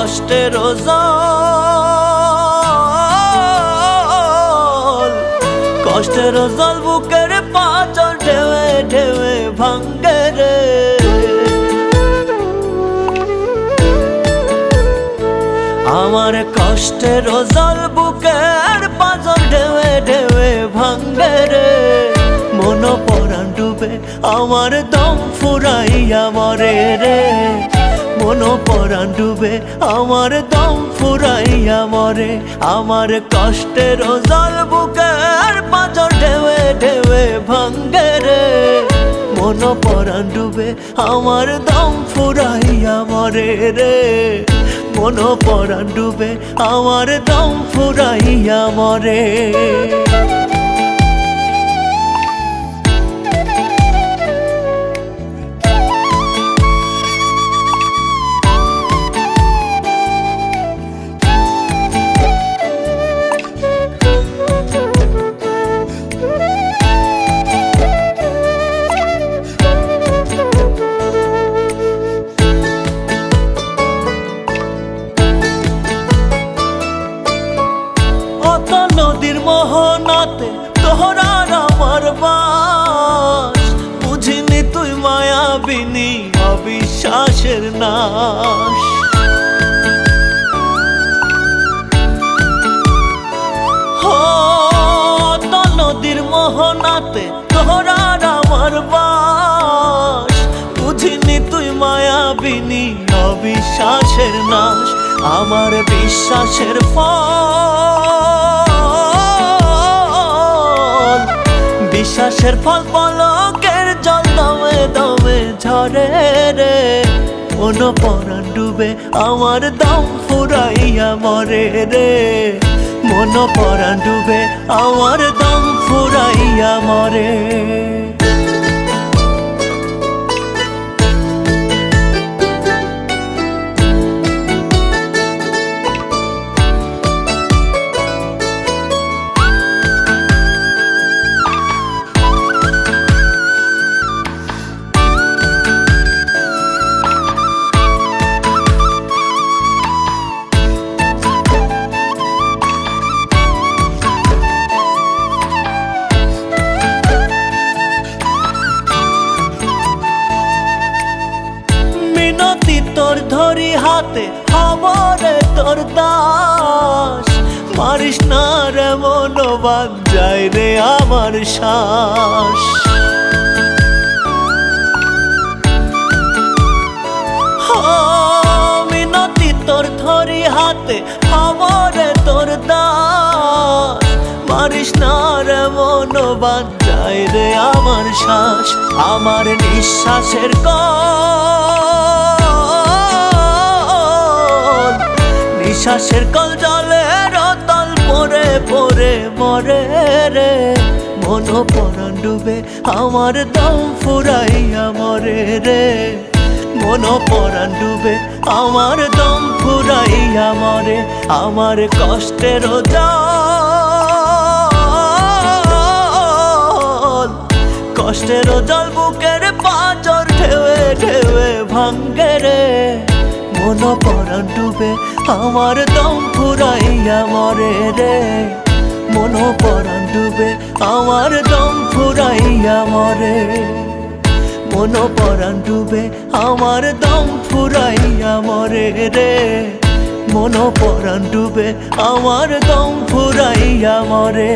কষ্টের জল, কষ্টের জল বুকের পাঁচর ঢেউে ঢেউে ভাঙ্গে রে। আমার কষ্টের জল বুকের পাঁচর ঢেউে ঢেউে ভাঙ্গে রে। মন পরাণ ডুবে আমার দম ফুরাইয়া মরে রে। মন পরাণ ডুবে আমার দম ফুরাইয়া মরে। আমার কষ্টের জল বুকের পাঁচর ঢেউে ঢেউে ভাঙ্গে রে। মন পরাণ ডুবে আমার দম ফুরাইয়া মরে রে। মন পরাণ ডুবে আমার দম ফুরাইয়া মরে। নদীর মোহনাতে তোহরার আমার বাস। বুঝিনি তুই মায়াবিনী অবিশ্বাসের নাশ। নদীর মোহনাতে তোহরার আমার বাস। বুঝিনি তুই মায়াবিনী অবিশ্বাসের নাশ। আমার বিশ্বাসের ফল, বিশ্বাসের ফল পলকের জল দমে দমে ঝরে রে। মন পরাণ ডুবে আমার দম ফুরাইয়া মরে রে। মন পরাণ ডুবে আমার দম ফুরাইয়া মরে। তোর ধরি হাতে খবরে তোর দাস। মারিস না রে মন বাদ যায় রে আমার শ্বাস। মিনতি তোর ধরি হাতে খবরে তোর দাস। মারিস না রে মন বাদ যায় রে আমার শ্বাস। আমার নিঃশ্বাসের নিঃশ্বাসের কল জলের তল পরে পরে মরে রে। মন পরাণ ডুবে আমার দম ফুরাইয়া মরে রে। মন পরাণ ডুবে আমার দম ফুরাইয়া মরে। আমার কষ্টের জল, কষ্টের জল বুকের পাঁচর ঢেউে ঢেউে ভাঙ্গে রে। মন পরাণ ডুবে আমার দম ফুরাইয়া মরে রে। মন পরাণ ডুবে আমার দম ফুরাইয়া মরে। মন পরাণ ডুবে আমার দম ফুরাইয়া মরে রে। মন পরাণ ডুবে আমার দম ফুরাইয়া মরে।